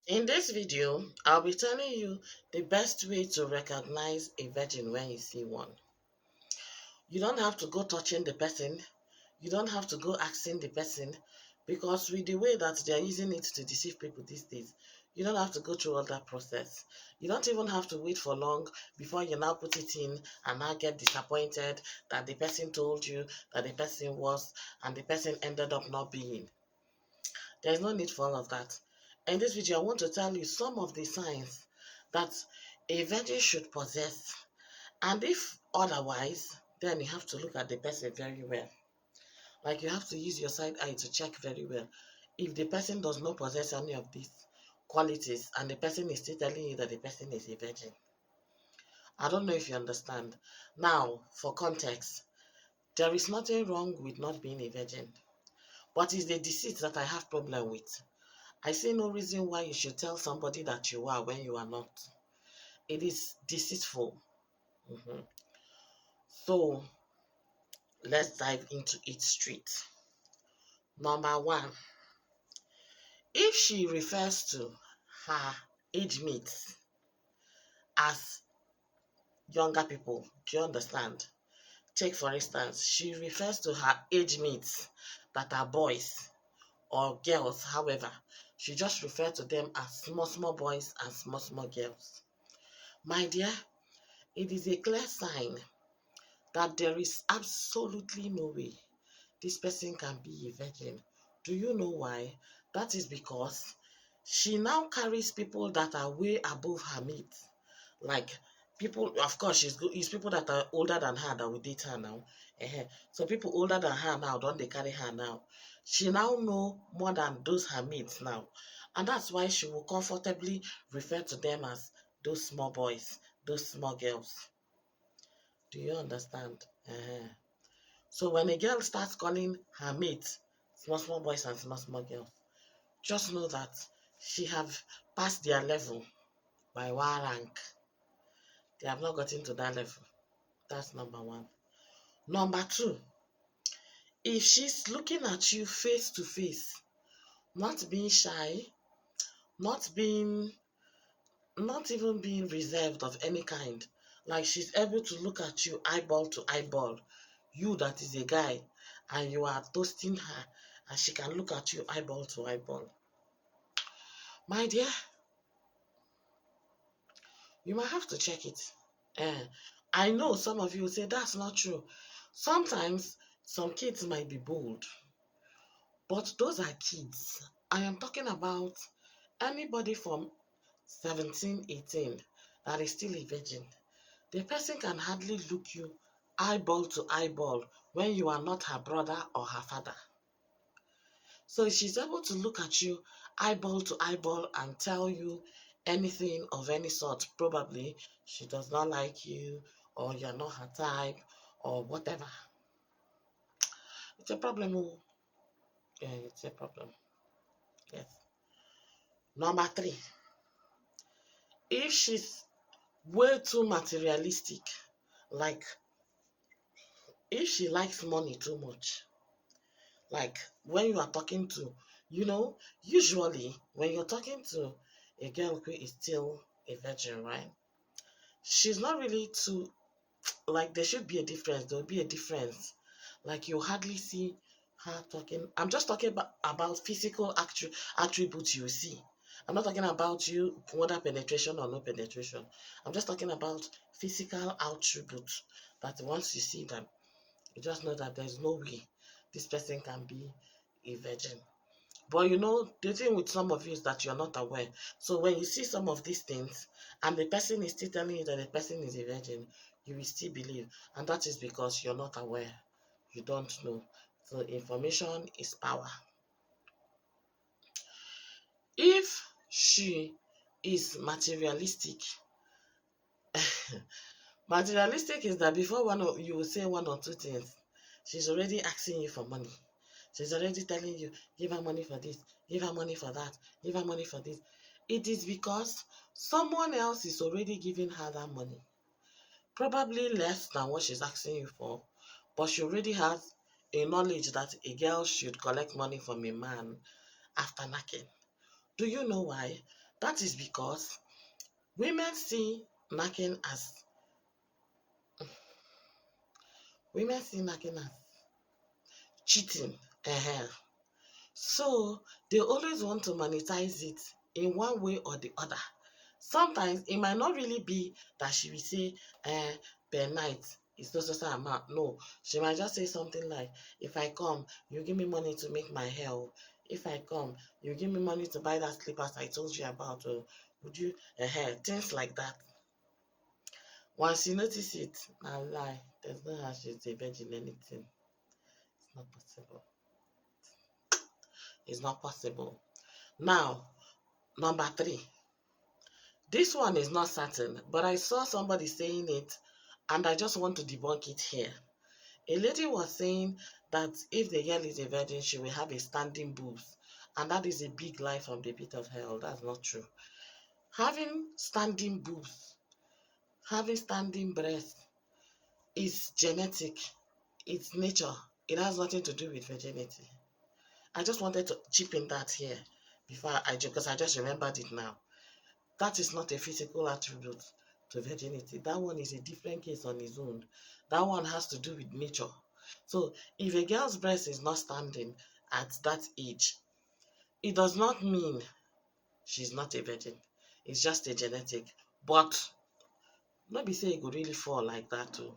In this video, I'll be telling you the best way to recognize a virgin when you see one. You don't have to go touching the person. You don't have to go asking the person, because with the way that they're using it to deceive people these days, you don't have to go through all that process. You don't even have to wait for long before you now put it in and now get disappointed that the person told you that the person was and the person ended up not being. There's no need for all of that. In this video, I want to tell you some of the signs that a virgin should possess. And if otherwise, then you have to look at the person very well. Like, you have to use your side eye to check very well. If the person does not possess any of these qualities and the person is still telling you that the person is a virgin. I don't know if you understand. Now, for context, there is nothing wrong with not being a virgin. But it's the deceit that I have problem with. I see no reason why you should tell somebody that you are when you are not. It is deceitful. Mhm. So let's dive into it straight. Number one, if she refers to her age mates as younger people, do you understand? Take for instance, she refers to her age mates that are boys or girls, however, she just refers to them as small boys and small girls. My dear, it is a clear sign that there is absolutely no way this person can be a virgin. Do you know why? That is because she now carries people that are way above her mates. Like, people, of course, it's people that are older than her that will date her now. So people older than her now, don't they carry her now? She now know more than those her mates now. And that's why she will comfortably refer to them as those small boys, those small girls. Do you understand? So when a girl starts calling her mates small boys and small girls, just know that she have passed their level by one rank. They have not gotten to that level. That's number one. Number two, if she's looking at you face to face, not being shy, not being, not even being reserved of any kind, like she's able to look at you eyeball to eyeball, you that is a guy, and you are toasting her, and she can look at you eyeball to eyeball. My dear, you might have to check it. I know some of you will say that's not true. Sometimes some kids might be bold, but those are kids. I am talking about anybody from 17, 18 that is still a virgin. The person can hardly look you eyeball to eyeball when you are not her brother or her father. So if she's able to look at you eyeball to eyeball and tell you anything of any sort, probably she does not like you, or you're not her type, or whatever. It's a problem. Yeah, it's a problem. Yes. Number three, if she's way too materialistic, like if she likes money too much, like when you are talking to, usually when you're talking to a girl who is still a virgin, right? She's not really too, like, there should be a difference. There will be a difference. Like, you hardly see her talking. I'm just talking about physical attributes you see. I'm not talking about you, whether penetration or no penetration. I'm just talking about physical attributes that once you see them, you just know that there's no way this person can be a virgin. But the thing with some of you is that you're not aware. So when you see some of these things and the person is still telling you that the person is a virgin, you will still believe. And that is because you're not aware. You don't know. So information is power. If she is materialistic, materialistic is that before you will say one or two things, she's already asking you for money. She's already telling you, give her money for this, give her money for that, give her money for this. It is because someone else is already giving her that money. Probably less than what she's asking you for, but she already has a knowledge that a girl should collect money from a man after knocking. Do you know why? That is because women see knacking as cheating. So they always want to monetize it in one way or the other. Sometimes it might not really be that she will say, per night is so amount. No, she might just say something like, if I come, you give me money to make my hair. If I come, you give me money to buy that slippers I told you about. Would you, things like that. Once you notice it, I lie. There's no how she's a virgin anything. It's not possible. It's not possible. Now, number 3. This one is not certain, but I saw somebody saying it, and I just want to debunk it here. A lady was saying that if the girl is a virgin, she will have a standing boobs, and that is a big lie from the pit of hell. That's not true. Having standing boobs, having standing breasts is genetic. It's nature. It has nothing to do with virginity. I just wanted to chip in that here because I just remembered it now. That is not a physical attribute to virginity. That one is a different case on its own. That one has to do with nature. So if a girl's breast is not standing at that age, it does not mean she's not a virgin. It's just a genetic. But not be say it could really fall like that too.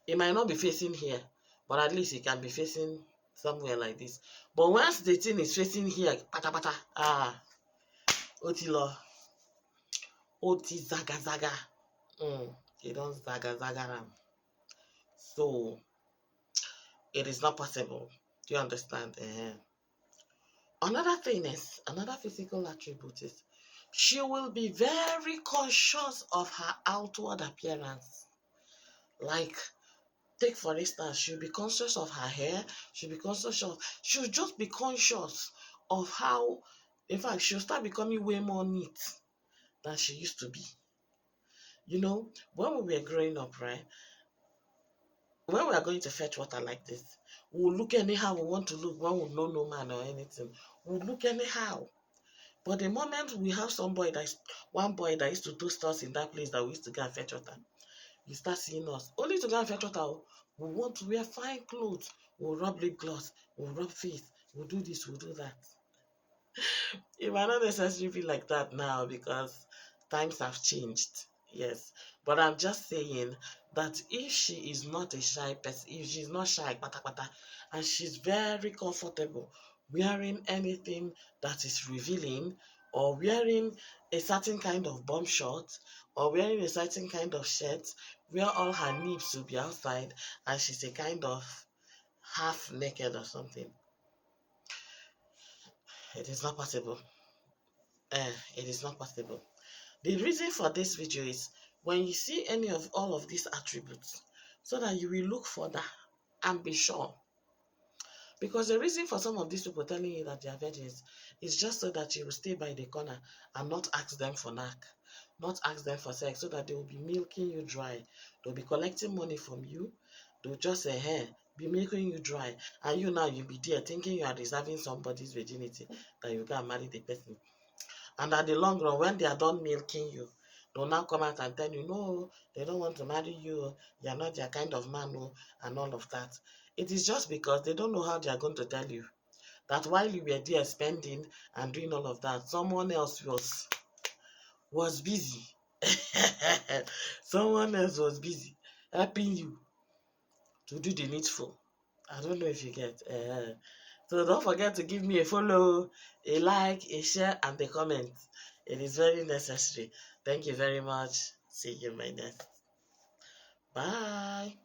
It might not be facing here, but at least it can be facing somewhere like this. But once the thing is facing here, pata pata, otilo. Oti zaga zaga. You don't zaga zaga ram. So it is not possible. Do you understand? Another thing is, another physical attribute is she will be very conscious of her outward appearance. Like, take for instance, she'll be conscious of her hair, she'll just be conscious of how, in fact, she'll start becoming way more neat than she used to be. You know, when we were growing up, right? When we are going to fetch water like this, we'll look anyhow we want to look when we know no man or anything. We'll look anyhow. But the moment we have one boy that used to toast us in that place that we used to go and fetch water, you start seeing us. Only to go and fetch water, we want to wear fine clothes. We'll rub lip gloss, we'll rub face, we'll do this, we'll do that. It might not necessarily be like that now because times have changed. Yes. But I'm just saying that if she is not a shy person, if she's not shy, and she's very comfortable wearing anything that is revealing, or wearing a certain kind of bomb short, or wearing a certain kind of shirt where all her nips will be outside and she's a kind of half naked or something, it is not possible. It is not possible. The reason for this video is when you see any of all of these attributes, so that you will look further and be sure. Because the reason for some of these people telling you that they are virgins is just so that you will stay by the corner and not ask them for knack, not ask them for sex, so that they will be milking you dry. They'll be collecting money from you. They'll just say, be milking you dry. And you now, you'll be there thinking you are reserving somebody's virginity, that you can marry the person. And at the long run, when they are done milking you, they'll now come out and tell you, no, they don't want to marry you, you're not their kind of man, and all of that. It is just because they don't know how they are going to tell you that while you were there spending and doing all of that, someone else was busy. Someone else was busy helping you to do the needful. I don't know if you get. So don't forget to give me a follow, a like, a share, and a comment. It is very necessary. Thank you very much. See you in my next. Bye.